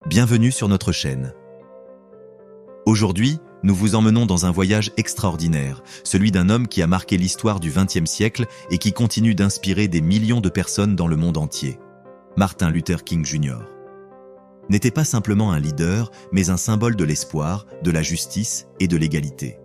Bienvenue sur notre chaîne. Aujourd'hui, nous vous emmenons dans un voyage extraordinaire, celui d'un homme qui a marqué l'histoire du XXe siècle et qui continue d'inspirer des millions de personnes dans le monde entier. Martin Luther King Jr. n'était pas simplement un leader, mais un symbole de l'espoir, de la justice et de l'égalité.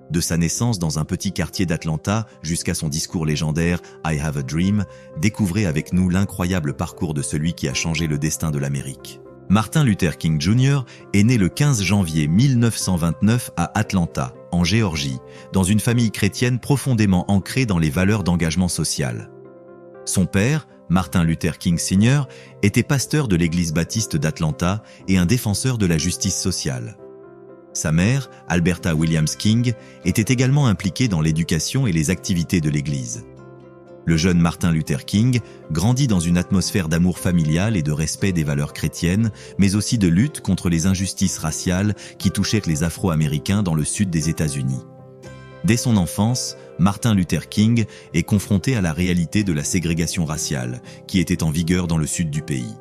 De sa naissance dans un petit quartier d'Atlanta jusqu'à son discours légendaire « I have a dream », découvrez avec nous l'incroyable parcours de celui qui a changé le destin de l'Amérique. Martin Luther King Jr. est né le 15 janvier 1929 à Atlanta, en Géorgie, dans une famille chrétienne profondément ancrée dans les valeurs d'engagement social. Son père, Martin Luther King Sr., était pasteur de l'église baptiste d'Atlanta et un défenseur de la justice sociale. Sa mère, Alberta Williams King, était également impliquée dans l'éducation et les activités de l'église. Le jeune Martin Luther King grandit dans une atmosphère d'amour familial et de respect des valeurs chrétiennes, mais aussi de lutte contre les injustices raciales qui touchaient les Afro-Américains dans le sud des États-Unis. Dès son enfance, Martin Luther King est confronté à la réalité de la ségrégation raciale, qui était en vigueur dans le sud du pays.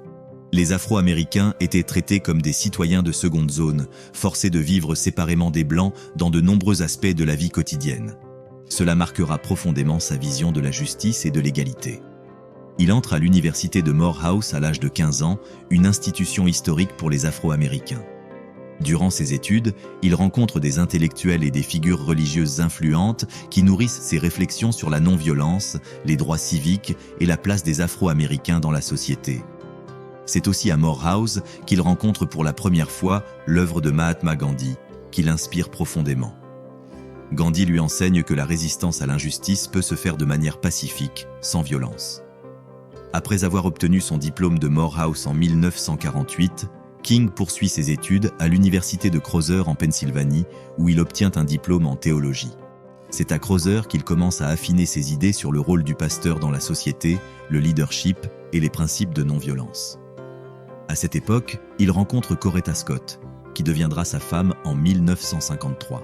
Les Afro-Américains étaient traités comme des citoyens de seconde zone, forcés de vivre séparément des Blancs dans de nombreux aspects de la vie quotidienne. Cela marquera profondément sa vision de la justice et de l'égalité. Il entre à l'université de Morehouse à l'âge de 15 ans, une institution historique pour les Afro-Américains. Durant ses études, il rencontre des intellectuels et des figures religieuses influentes qui nourrissent ses réflexions sur la non-violence, les droits civiques et la place des Afro-Américains dans la société. C'est aussi à Morehouse qu'il rencontre pour la première fois l'œuvre de Mahatma Gandhi, qui l'inspire profondément. Gandhi lui enseigne que la résistance à l'injustice peut se faire de manière pacifique, sans violence. Après avoir obtenu son diplôme de Morehouse en 1948, King poursuit ses études à l'université de Crowther en Pennsylvanie, où il obtient un diplôme en théologie. C'est à Crowther qu'il commence à affiner ses idées sur le rôle du pasteur dans la société, le leadership et les principes de non-violence. À cette époque, il rencontre Coretta Scott, qui deviendra sa femme en 1953.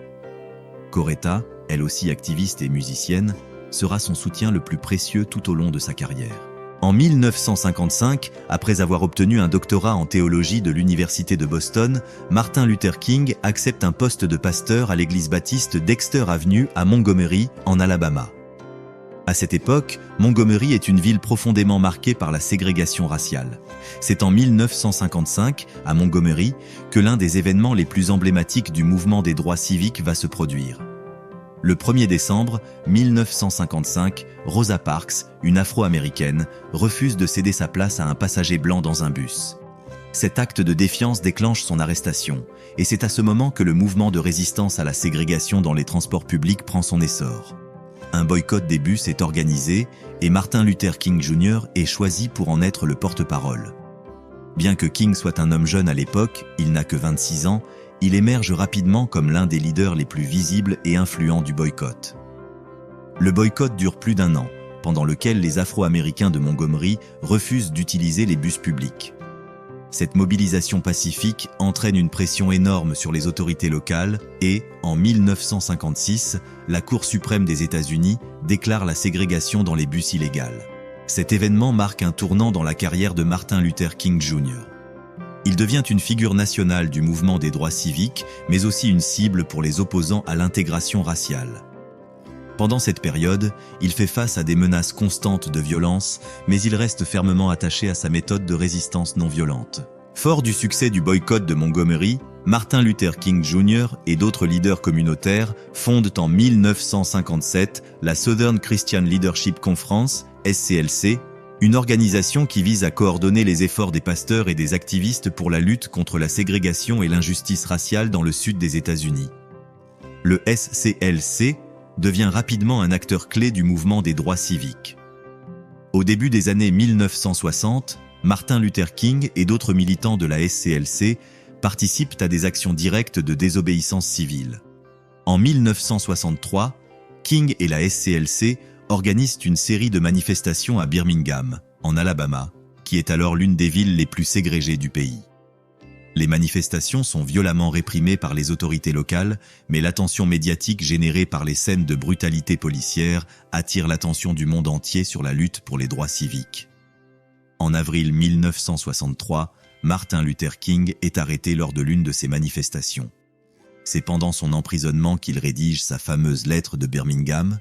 Coretta, elle aussi activiste et musicienne, sera son soutien le plus précieux tout au long de sa carrière. En 1955, après avoir obtenu un doctorat en théologie de l'Université de Boston, Martin Luther King accepte un poste de pasteur à l'église baptiste Dexter Avenue à Montgomery, en Alabama. À cette époque, Montgomery est une ville profondément marquée par la ségrégation raciale. C'est en 1955, à Montgomery, que l'un des événements les plus emblématiques du mouvement des droits civiques va se produire. Le 1er décembre 1955, Rosa Parks, une Afro-Américaine, refuse de céder sa place à un passager blanc dans un bus. Cet acte de défiance déclenche son arrestation, et c'est à ce moment que le mouvement de résistance à la ségrégation dans les transports publics prend son essor. Un boycott des bus est organisé et Martin Luther King Jr. est choisi pour en être le porte-parole. Bien que King soit un homme jeune à l'époque, il n'a que 26 ans, il émerge rapidement comme l'un des leaders les plus visibles et influents du boycott. Le boycott dure plus d'1 an, pendant lequel les Afro-Américains de Montgomery refusent d'utiliser les bus publics. Cette mobilisation pacifique entraîne une pression énorme sur les autorités locales et, en 1956, la Cour suprême des États-Unis déclare la ségrégation dans les bus illégales. Cet événement marque un tournant dans la carrière de Martin Luther King Jr. Il devient une figure nationale du mouvement des droits civiques, mais aussi une cible pour les opposants à l'intégration raciale. Pendant cette période, il fait face à des menaces constantes de violence, mais il reste fermement attaché à sa méthode de résistance non violente. Fort du succès du boycott de Montgomery, Martin Luther King Jr. et d'autres leaders communautaires fondent en 1957 la Southern Christian Leadership Conference, SCLC, une organisation qui vise à coordonner les efforts des pasteurs et des activistes pour la lutte contre la ségrégation et l'injustice raciale dans le sud des États-Unis. Le SCLC devient rapidement un acteur clé du mouvement des droits civiques. Au début des années 1960, Martin Luther King et d'autres militants de la SCLC participent à des actions directes de désobéissance civile. En 1963, King et la SCLC organisent une série de manifestations à Birmingham, en Alabama, qui est alors l'une des villes les plus ségrégées du pays. Les manifestations sont violemment réprimées par les autorités locales, mais l'attention médiatique générée par les scènes de brutalité policière attire l'attention du monde entier sur la lutte pour les droits civiques. En avril 1963, Martin Luther King est arrêté lors de l'une de ses manifestations. C'est pendant son emprisonnement qu'il rédige sa fameuse lettre de Birmingham,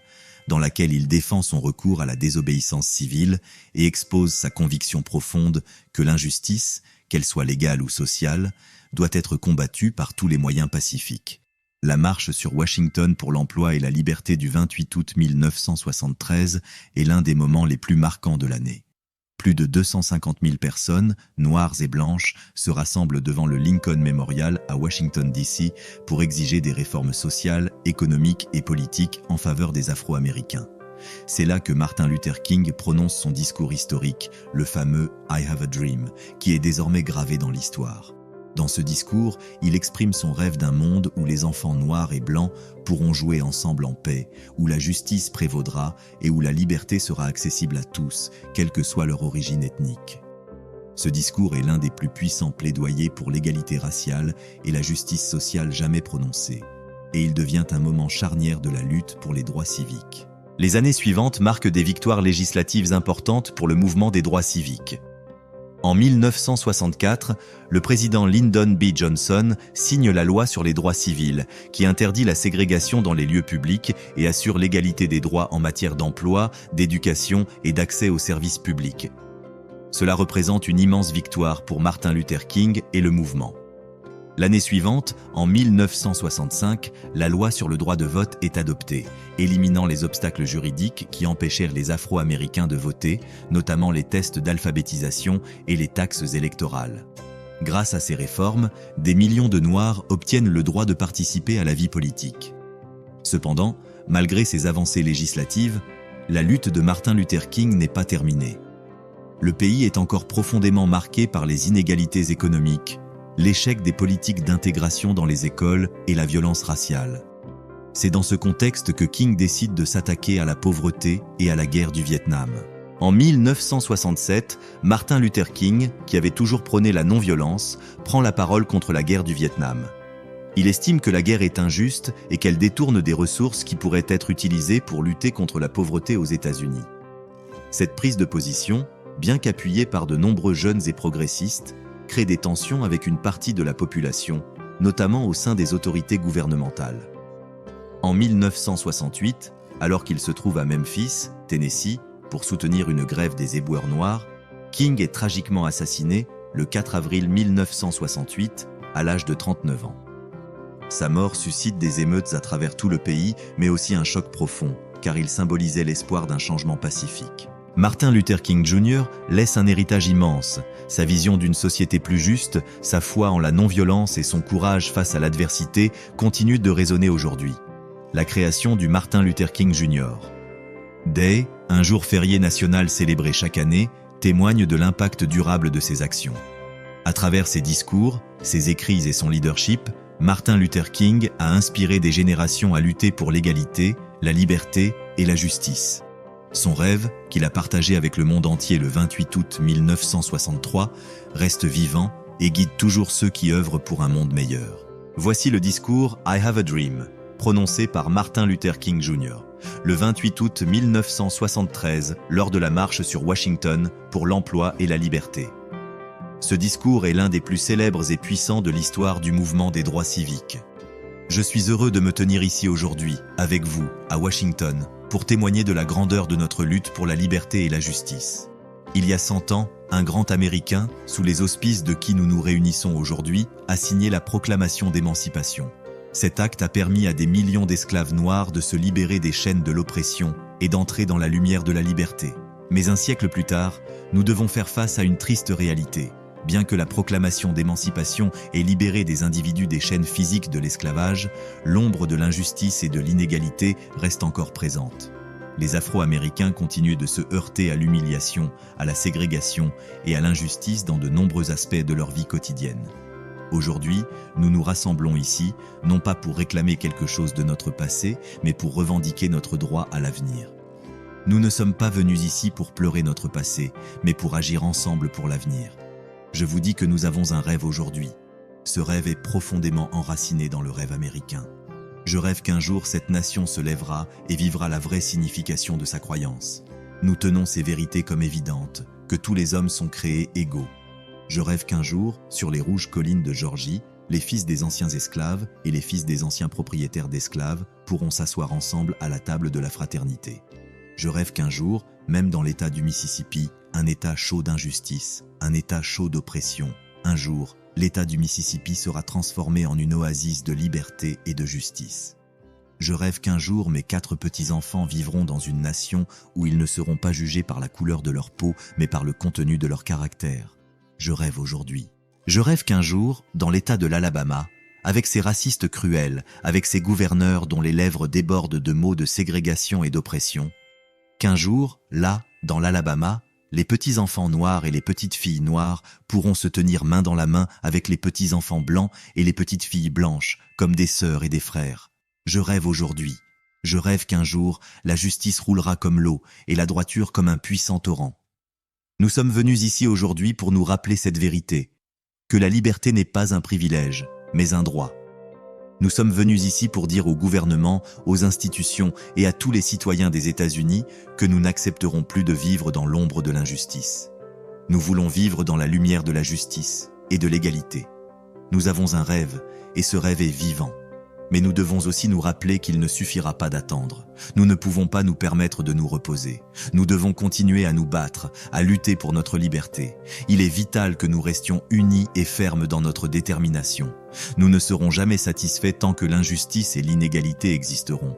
dans laquelle il défend son recours à la désobéissance civile et expose sa conviction profonde que l'injustice, qu'elle soit légale ou sociale, doit être combattue par tous les moyens pacifiques. La marche sur Washington pour l'emploi et la liberté du 28 août 1973 est l'un des moments les plus marquants de l'année. Plus de 250 000 personnes, noires et blanches, se rassemblent devant le Lincoln Memorial à Washington, D.C. pour exiger des réformes sociales, économiques et politiques en faveur des Afro-Américains. C'est là que Martin Luther King prononce son discours historique, le fameux « I have a dream », qui est désormais gravé dans l'histoire. Dans ce discours, il exprime son rêve d'un monde où les enfants noirs et blancs pourront jouer ensemble en paix, où la justice prévaudra et où la liberté sera accessible à tous, quelle que soit leur origine ethnique. Ce discours est l'un des plus puissants plaidoyers pour l'égalité raciale et la justice sociale jamais prononcés, et il devient un moment charnière de la lutte pour les droits civiques. Les années suivantes marquent des victoires législatives importantes pour le mouvement des droits civiques. En 1964, le président Lyndon B. Johnson signe la loi sur les droits civils, qui interdit la ségrégation dans les lieux publics et assure l'égalité des droits en matière d'emploi, d'éducation et d'accès aux services publics. Cela représente une immense victoire pour Martin Luther King et le mouvement. L'année suivante, en 1965, la loi sur le droit de vote est adoptée, éliminant les obstacles juridiques qui empêchèrent les Afro-Américains de voter, notamment les tests d'alphabétisation et les taxes électorales. Grâce à ces réformes, des millions de Noirs obtiennent le droit de participer à la vie politique. Cependant, malgré ces avancées législatives, la lutte de Martin Luther King n'est pas terminée. Le pays est encore profondément marqué par les inégalités économiques, l'échec des politiques d'intégration dans les écoles et la violence raciale. C'est dans ce contexte que King décide de s'attaquer à la pauvreté et à la guerre du Vietnam. En 1967, Martin Luther King, qui avait toujours prôné la non-violence, prend la parole contre la guerre du Vietnam. Il estime que la guerre est injuste et qu'elle détourne des ressources qui pourraient être utilisées pour lutter contre la pauvreté aux États-Unis. Cette prise de position, bien qu'appuyée par de nombreux jeunes et progressistes, crée des tensions avec une partie de la population, notamment au sein des autorités gouvernementales. En 1968, alors qu'il se trouve à Memphis, Tennessee, pour soutenir une grève des éboueurs noirs, King est tragiquement assassiné le 4 avril 1968, à l'âge de 39 ans. Sa mort suscite des émeutes à travers tout le pays, mais aussi un choc profond, car il symbolisait l'espoir d'un changement pacifique. Martin Luther King Jr. laisse un héritage immense. Sa vision d'une société plus juste, sa foi en la non-violence et son courage face à l'adversité continuent de résonner aujourd'hui. La création du Martin Luther King Jr. Day, un jour férié national célébré chaque année, témoigne de l'impact durable de ses actions. À travers ses discours, ses écrits et son leadership, Martin Luther King a inspiré des générations à lutter pour l'égalité, la liberté et la justice. Son rêve, qu'il a partagé avec le monde entier le 28 août 1963, reste vivant et guide toujours ceux qui œuvrent pour un monde meilleur. Voici le discours « I have a dream » prononcé par Martin Luther King Jr. le 28 août 1973 lors de la marche sur Washington pour l'emploi et la liberté. Ce discours est l'un des plus célèbres et puissants de l'histoire du mouvement des droits civiques. Je suis heureux de me tenir ici aujourd'hui, avec vous, à Washington, pour témoigner de la grandeur de notre lutte pour la liberté et la justice. Il y a 100 ans, un grand Américain, sous les auspices de qui nous nous réunissons aujourd'hui, a signé la proclamation d'émancipation. Cet acte a permis à des millions d'esclaves noirs de se libérer des chaînes de l'oppression et d'entrer dans la lumière de la liberté. Mais un siècle plus tard, nous devons faire face à une triste réalité. Bien que la proclamation d'émancipation ait libéré des individus des chaînes physiques de l'esclavage, l'ombre de l'injustice et de l'inégalité reste encore présente. Les Afro-Américains continuent de se heurter à l'humiliation, à la ségrégation et à l'injustice dans de nombreux aspects de leur vie quotidienne. Aujourd'hui, nous nous rassemblons ici, non pas pour réclamer quelque chose de notre passé, mais pour revendiquer notre droit à l'avenir. Nous ne sommes pas venus ici pour pleurer notre passé, mais pour agir ensemble pour l'avenir. Je vous dis que nous avons un rêve aujourd'hui. Ce rêve est profondément enraciné dans le rêve américain. Je rêve qu'un jour cette nation se lèvera et vivra la vraie signification de sa croyance. Nous tenons ces vérités comme évidentes, que tous les hommes sont créés égaux. Je rêve qu'un jour, sur les rouges collines de Géorgie, les fils des anciens esclaves et les fils des anciens propriétaires d'esclaves pourront s'asseoir ensemble à la table de la fraternité. Je rêve qu'un jour, même dans l'État du Mississippi, un État chaud d'injustice, un État chaud d'oppression, un jour, l'État du Mississippi sera transformé en une oasis de liberté et de justice. Je rêve qu'un jour, mes 4 petits-enfants vivront dans une nation où ils ne seront pas jugés par la couleur de leur peau, mais par le contenu de leur caractère. Je rêve aujourd'hui. Je rêve qu'un jour, dans l'État de l'Alabama, avec ses racistes cruels, avec ses gouverneurs dont les lèvres débordent de mots de ségrégation et d'oppression, qu'un jour, là, dans l'Alabama, les petits-enfants noirs et les petites filles noires pourront se tenir main dans la main avec les petits-enfants blancs et les petites filles blanches, comme des sœurs et des frères. Je rêve aujourd'hui. Je rêve qu'un jour, la justice roulera comme l'eau et la droiture comme un puissant torrent. Nous sommes venus ici aujourd'hui pour nous rappeler cette vérité, que la liberté n'est pas un privilège, mais un droit. Nous sommes venus ici pour dire au gouvernement, aux institutions et à tous les citoyens des États-Unis que nous n'accepterons plus de vivre dans l'ombre de l'injustice. Nous voulons vivre dans la lumière de la justice et de l'égalité. Nous avons un rêve, et ce rêve est vivant. Mais nous devons aussi nous rappeler qu'il ne suffira pas d'attendre. Nous ne pouvons pas nous permettre de nous reposer. Nous devons continuer à nous battre, à lutter pour notre liberté. Il est vital que nous restions unis et fermes dans notre détermination. Nous ne serons jamais satisfaits tant que l'injustice et l'inégalité existeront.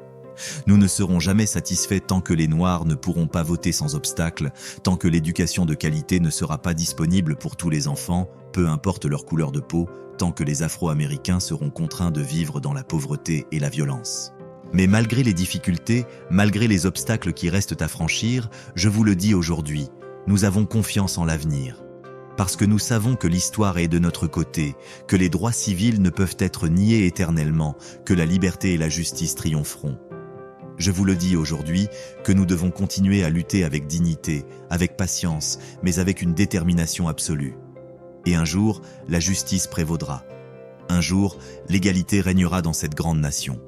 Nous ne serons jamais satisfaits tant que les Noirs ne pourront pas voter sans obstacle, tant que l'éducation de qualité ne sera pas disponible pour tous les enfants, peu importe leur couleur de peau, tant que les Afro-Américains seront contraints de vivre dans la pauvreté et la violence. Mais malgré les difficultés, malgré les obstacles qui restent à franchir, je vous le dis aujourd'hui, nous avons confiance en l'avenir. Parce que nous savons que l'histoire est de notre côté, que les droits civils ne peuvent être niés éternellement, que la liberté et la justice triompheront. Je vous le dis aujourd'hui, que nous devons continuer à lutter avec dignité, avec patience, mais avec une détermination absolue. Et un jour, la justice prévaudra. Un jour, l'égalité régnera dans cette grande nation.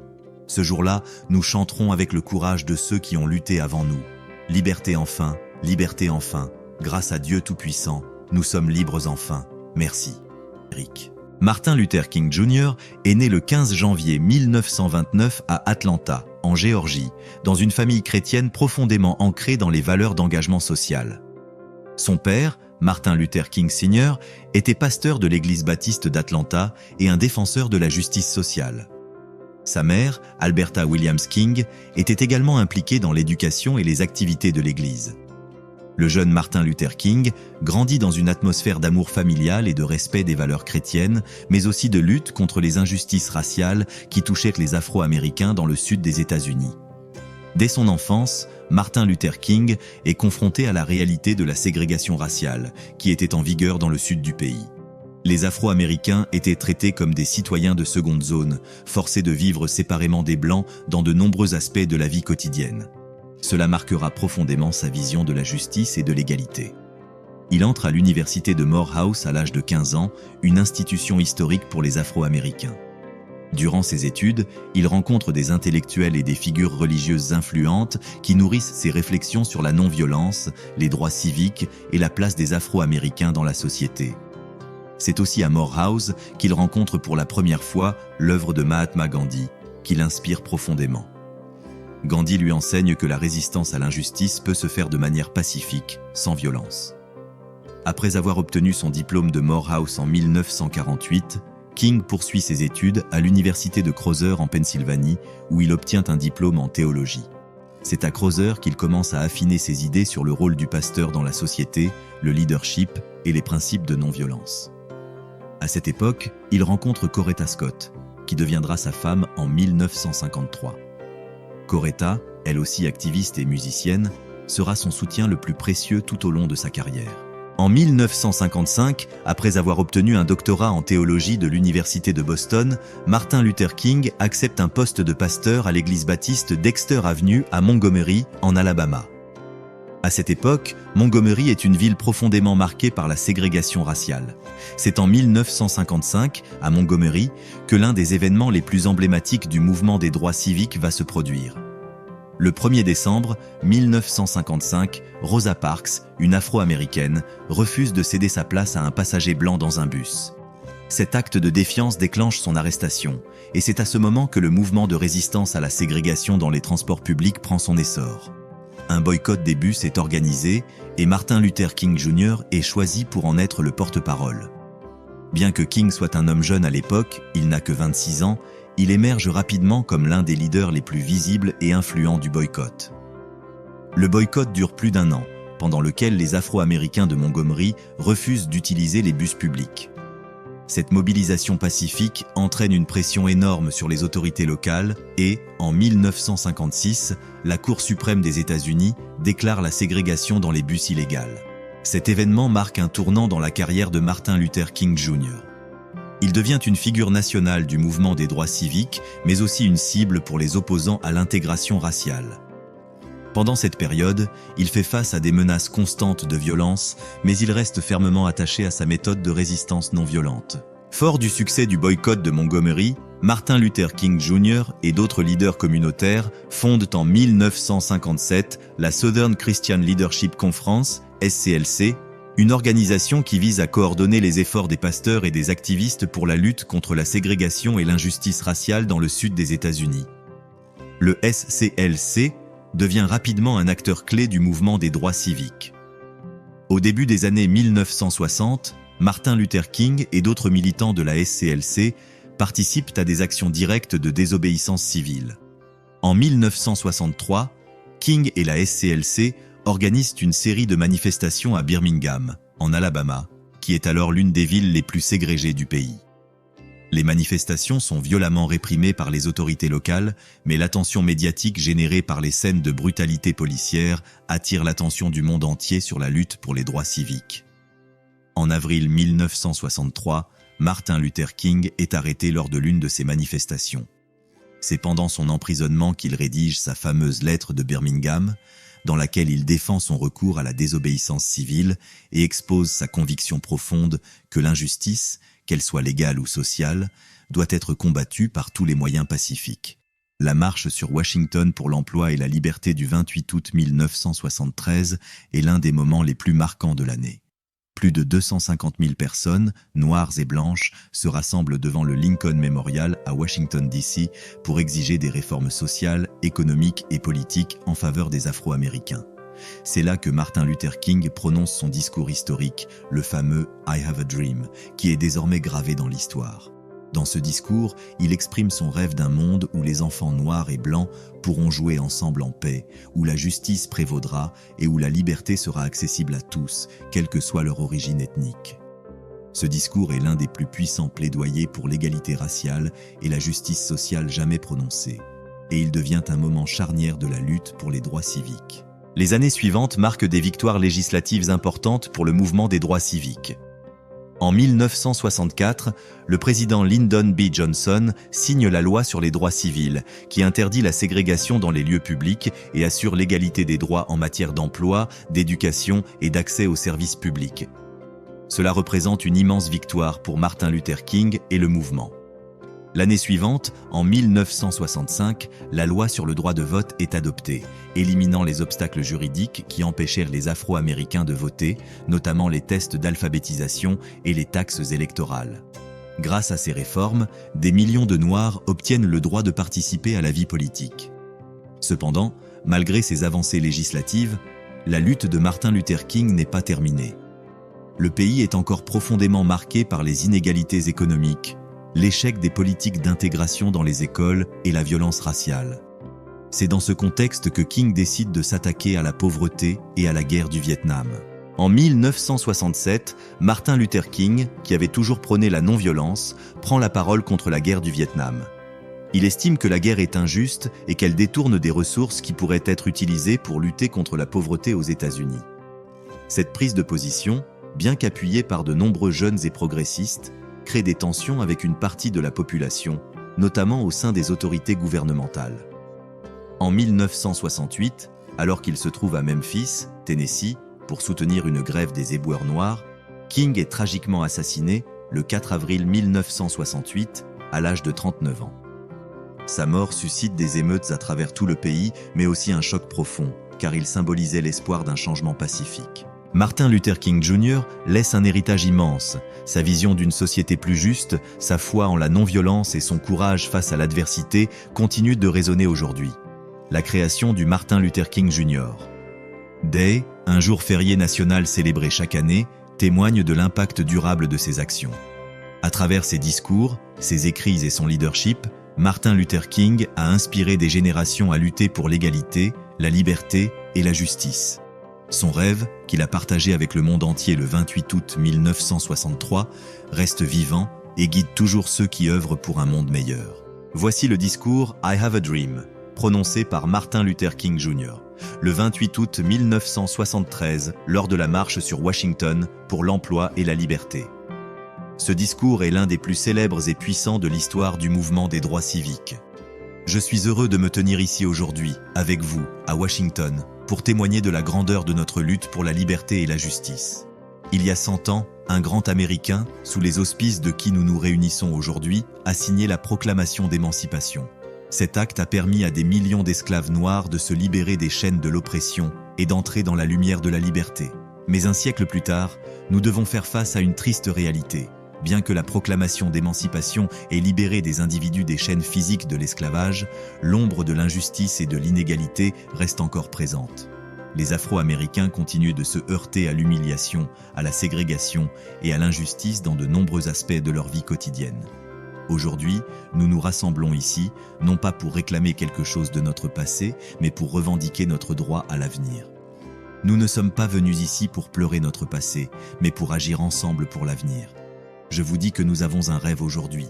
Ce jour-là, nous chanterons avec le courage de ceux qui ont lutté avant nous. Liberté enfin, grâce à Dieu Tout-Puissant, nous sommes libres enfin. Merci. Eric. Martin Luther King Jr. est né le 15 janvier 1929 à Atlanta, en Géorgie, dans une famille chrétienne profondément ancrée dans les valeurs d'engagement social. Son père, Martin Luther King Sr., était pasteur de l'église baptiste d'Atlanta et un défenseur de la justice sociale. Sa mère, Alberta Williams King, était également impliquée dans l'éducation et les activités de l'église. Le jeune Martin Luther King grandit dans une atmosphère d'amour familial et de respect des valeurs chrétiennes, mais aussi de lutte contre les injustices raciales qui touchaient les Afro-Américains dans le sud des États-Unis. Dès son enfance, Martin Luther King est confronté à la réalité de la ségrégation raciale qui était en vigueur dans le sud du pays. Les Afro-Américains étaient traités comme des citoyens de seconde zone, forcés de vivre séparément des Blancs dans de nombreux aspects de la vie quotidienne. Cela marquera profondément sa vision de la justice et de l'égalité. Il entre à l'université de Morehouse à l'âge de 15 ans, une institution historique pour les Afro-Américains. Durant ses études, il rencontre des intellectuels et des figures religieuses influentes qui nourrissent ses réflexions sur la non-violence, les droits civiques et la place des Afro-Américains dans la société. C'est aussi à Morehouse qu'il rencontre pour la première fois l'œuvre de Mahatma Gandhi, qui l'inspire profondément. Gandhi lui enseigne que la résistance à l'injustice peut se faire de manière pacifique, sans violence. Après avoir obtenu son diplôme de Morehouse en 1948, King poursuit ses études à l'université de Crowther en Pennsylvanie, où il obtient un diplôme en théologie. C'est à Crowther qu'il commence à affiner ses idées sur le rôle du pasteur dans la société, le leadership et les principes de non-violence. À cette époque, il rencontre Coretta Scott, qui deviendra sa femme en 1953. Coretta, elle aussi activiste et musicienne, sera son soutien le plus précieux tout au long de sa carrière. En 1955, après avoir obtenu un doctorat en théologie de l'Université de Boston, Martin Luther King accepte un poste de pasteur à l'église baptiste Dexter Avenue à Montgomery, en Alabama. À cette époque, Montgomery est une ville profondément marquée par la ségrégation raciale. C'est en 1955, à Montgomery, que l'un des événements les plus emblématiques du mouvement des droits civiques va se produire. Le 1er décembre 1955, Rosa Parks, une Afro-Américaine, refuse de céder sa place à un passager blanc dans un bus. Cet acte de défiance déclenche son arrestation, et c'est à ce moment que le mouvement de résistance à la ségrégation dans les transports publics prend son essor. Un boycott des bus est organisé et Martin Luther King Jr. est choisi pour en être le porte-parole. Bien que King soit un homme jeune à l'époque, il n'a que 26 ans, il émerge rapidement comme l'un des leaders les plus visibles et influents du boycott. Le boycott dure plus d'1 an, pendant lequel les Afro-Américains de Montgomery refusent d'utiliser les bus publics. Cette mobilisation pacifique entraîne une pression énorme sur les autorités locales et, en 1956, la Cour suprême des États-Unis déclare la ségrégation dans les bus illégales. Cet événement marque un tournant dans la carrière de Martin Luther King Jr. Il devient une figure nationale du mouvement des droits civiques, mais aussi une cible pour les opposants à l'intégration raciale. Pendant cette période, il fait face à des menaces constantes de violence, mais il reste fermement attaché à sa méthode de résistance non violente. Fort du succès du boycott de Montgomery, Martin Luther King Jr. et d'autres leaders communautaires fondent en 1957 la Southern Christian Leadership Conference, SCLC, une organisation qui vise à coordonner les efforts des pasteurs et des activistes pour la lutte contre la ségrégation et l'injustice raciale dans le sud des États-Unis. Le SCLC devient rapidement un acteur clé du mouvement des droits civiques. Au début des années 1960, Martin Luther King et d'autres militants de la SCLC participent à des actions directes de désobéissance civile. En 1963, King et la SCLC organisent une série de manifestations à Birmingham, en Alabama, qui est alors l'une des villes les plus ségrégées du pays. Les manifestations sont violemment réprimées par les autorités locales, mais l'attention médiatique générée par les scènes de brutalité policière attire l'attention du monde entier sur la lutte pour les droits civiques. En avril 1963, Martin Luther King est arrêté lors de l'une de ces manifestations. C'est pendant son emprisonnement qu'il rédige sa fameuse lettre de Birmingham, dans laquelle il défend son recours à la désobéissance civile et expose sa conviction profonde que l'injustice, qu'elle soit légale ou sociale, doit être combattue par tous les moyens pacifiques. La marche sur Washington pour l'emploi et la liberté du 28 août 1973 est l'un des moments les plus marquants de l'année. Plus de 250 000 personnes, noires et blanches, se rassemblent devant le Lincoln Memorial à Washington, D.C. pour exiger des réformes sociales, économiques et politiques en faveur des Afro-Américains. C'est là que Martin Luther King prononce son discours historique, le fameux « I have a dream », qui est désormais gravé dans l'histoire. Dans ce discours, il exprime son rêve d'un monde où les enfants noirs et blancs pourront jouer ensemble en paix, où la justice prévaudra et où la liberté sera accessible à tous, quelle que soit leur origine ethnique. Ce discours est l'un des plus puissants plaidoyers pour l'égalité raciale et la justice sociale jamais prononcés, et il devient un moment charnière de la lutte pour les droits civiques. Les années suivantes marquent des victoires législatives importantes pour le mouvement des droits civiques. En 1964, le président Lyndon B. Johnson signe la loi sur les droits civils, qui interdit la ségrégation dans les lieux publics et assure l'égalité des droits en matière d'emploi, d'éducation et d'accès aux services publics. Cela représente une immense victoire pour Martin Luther King et le mouvement. L'année suivante, en 1965, la loi sur le droit de vote est adoptée, éliminant les obstacles juridiques qui empêchèrent les Afro-Américains de voter, notamment les tests d'alphabétisation et les taxes électorales. Grâce à ces réformes, des millions de Noirs obtiennent le droit de participer à la vie politique. Cependant, malgré ces avancées législatives, la lutte de Martin Luther King n'est pas terminée. Le pays est encore profondément marqué par les inégalités économiques, l'échec des politiques d'intégration dans les écoles et la violence raciale. C'est dans ce contexte que King décide de s'attaquer à la pauvreté et à la guerre du Vietnam. En 1967, Martin Luther King, qui avait toujours prôné la non-violence, prend la parole contre la guerre du Vietnam. Il estime que la guerre est injuste et qu'elle détourne des ressources qui pourraient être utilisées pour lutter contre la pauvreté aux États-Unis. Cette prise de position, bien qu'appuyée par de nombreux jeunes et progressistes, crée des tensions avec une partie de la population, notamment au sein des autorités gouvernementales. En 1968, alors qu'il se trouve à Memphis, Tennessee, pour soutenir une grève des éboueurs noirs, King est tragiquement assassiné le 4 avril 1968, à l'âge de 39 ans. Sa mort suscite des émeutes à travers tout le pays, mais aussi un choc profond, car il symbolisait l'espoir d'un changement pacifique. Martin Luther King Jr. laisse un héritage immense. Sa vision d'une société plus juste, sa foi en la non-violence et son courage face à l'adversité continuent de résonner aujourd'hui. La création du Martin Luther King Jr. Day, un jour férié national célébré chaque année, témoigne de l'impact durable de ses actions. À travers ses discours, ses écrits et son leadership, Martin Luther King a inspiré des générations à lutter pour l'égalité, la liberté et la justice. Son rêve, qu'il a partagé avec le monde entier le 28 août 1963, reste vivant et guide toujours ceux qui œuvrent pour un monde meilleur. Voici le discours « I have a dream » prononcé par Martin Luther King Jr. le 28 août 1973 lors de la marche sur Washington pour l'emploi et la liberté. Ce discours est l'un des plus célèbres et puissants de l'histoire du mouvement des droits civiques. Je suis heureux de me tenir ici aujourd'hui, avec vous, à Washington, pour témoigner de la grandeur de notre lutte pour la liberté et la justice. Il y a 100 ans, un grand Américain, sous les auspices de qui nous nous réunissons aujourd'hui, a signé la proclamation d'émancipation. Cet acte a permis à des millions d'esclaves noirs de se libérer des chaînes de l'oppression et d'entrer dans la lumière de la liberté. Mais un siècle plus tard, nous devons faire face à une triste réalité. Bien que la proclamation d'émancipation ait libéré des individus des chaînes physiques de l'esclavage, l'ombre de l'injustice et de l'inégalité reste encore présente. Les Afro-Américains continuent de se heurter à l'humiliation, à la ségrégation et à l'injustice dans de nombreux aspects de leur vie quotidienne. Aujourd'hui, nous nous rassemblons ici, non pas pour réclamer quelque chose de notre passé, mais pour revendiquer notre droit à l'avenir. Nous ne sommes pas venus ici pour pleurer notre passé, mais pour agir ensemble pour l'avenir. Je vous dis que nous avons un rêve aujourd'hui.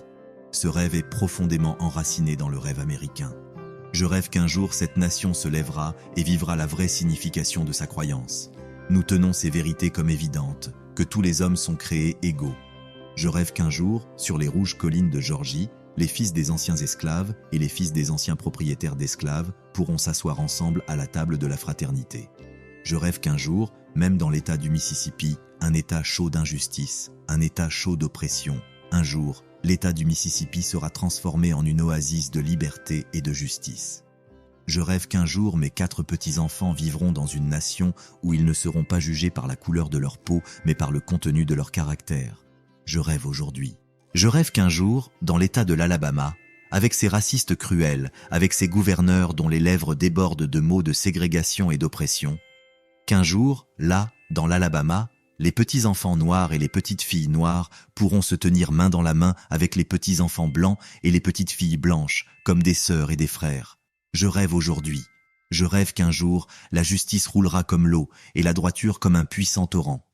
Ce rêve est profondément enraciné dans le rêve américain. Je rêve qu'un jour cette nation se lèvera et vivra la vraie signification de sa croyance. Nous tenons ces vérités comme évidentes, que tous les hommes sont créés égaux. Je rêve qu'un jour, sur les rouges collines de Géorgie, les fils des anciens esclaves et les fils des anciens propriétaires d'esclaves pourront s'asseoir ensemble à la table de la fraternité. Je rêve qu'un jour, même dans l'État du Mississippi, un État chaud d'injustice, un État chaud d'oppression, un jour, l'État du Mississippi sera transformé en une oasis de liberté et de justice. Je rêve qu'un jour, mes 4 petits-enfants vivront dans une nation où ils ne seront pas jugés par la couleur de leur peau, mais par le contenu de leur caractère. Je rêve aujourd'hui. Je rêve qu'un jour, dans l'État de l'Alabama, avec ses racistes cruels, avec ses gouverneurs dont les lèvres débordent de mots de ségrégation et d'oppression, qu'un jour, là, dans l'Alabama, les petits-enfants noirs et les petites filles noires pourront se tenir main dans la main avec les petits-enfants blancs et les petites filles blanches, comme des sœurs et des frères. Je rêve aujourd'hui. Je rêve qu'un jour, la justice roulera comme l'eau et la droiture comme un puissant torrent.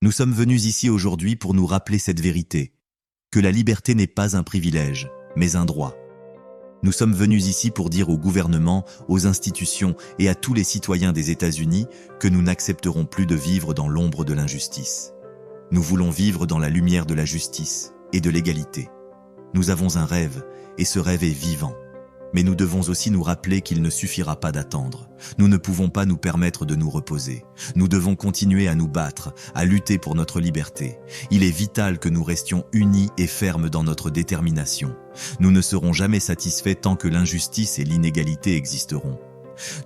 Nous sommes venus ici aujourd'hui pour nous rappeler cette vérité, que la liberté n'est pas un privilège, mais un droit. Nous sommes venus ici pour dire au gouvernement, aux institutions et à tous les citoyens des États-Unis que nous n'accepterons plus de vivre dans l'ombre de l'injustice. Nous voulons vivre dans la lumière de la justice et de l'égalité. Nous avons un rêve, et ce rêve est vivant. Mais nous devons aussi nous rappeler qu'il ne suffira pas d'attendre. Nous ne pouvons pas nous permettre de nous reposer. Nous devons continuer à nous battre, à lutter pour notre liberté. Il est vital que nous restions unis et fermes dans notre détermination. Nous ne serons jamais satisfaits tant que l'injustice et l'inégalité existeront.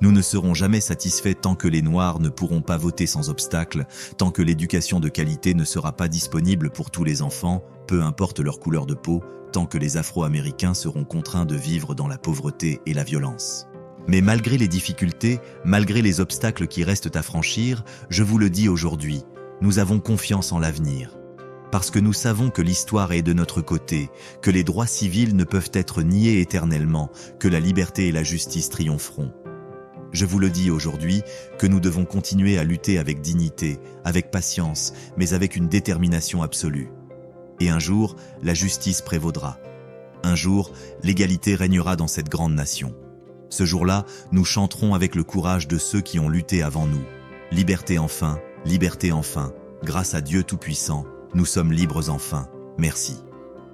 Nous ne serons jamais satisfaits tant que les Noirs ne pourront pas voter sans obstacle, tant que l'éducation de qualité ne sera pas disponible pour tous les enfants, peu importe leur couleur de peau, tant que les Afro-Américains seront contraints de vivre dans la pauvreté et la violence. Mais malgré les difficultés, malgré les obstacles qui restent à franchir, je vous le dis aujourd'hui, nous avons confiance en l'avenir. Parce que nous savons que l'histoire est de notre côté, que les droits civils ne peuvent être niés éternellement, que la liberté et la justice triompheront. Je vous le dis aujourd'hui que nous devons continuer à lutter avec dignité, avec patience, mais avec une détermination absolue. Et un jour, la justice prévaudra. Un jour, l'égalité régnera dans cette grande nation. Ce jour-là, nous chanterons avec le courage de ceux qui ont lutté avant nous. Liberté enfin, grâce à Dieu Tout-Puissant, nous sommes libres enfin. Merci.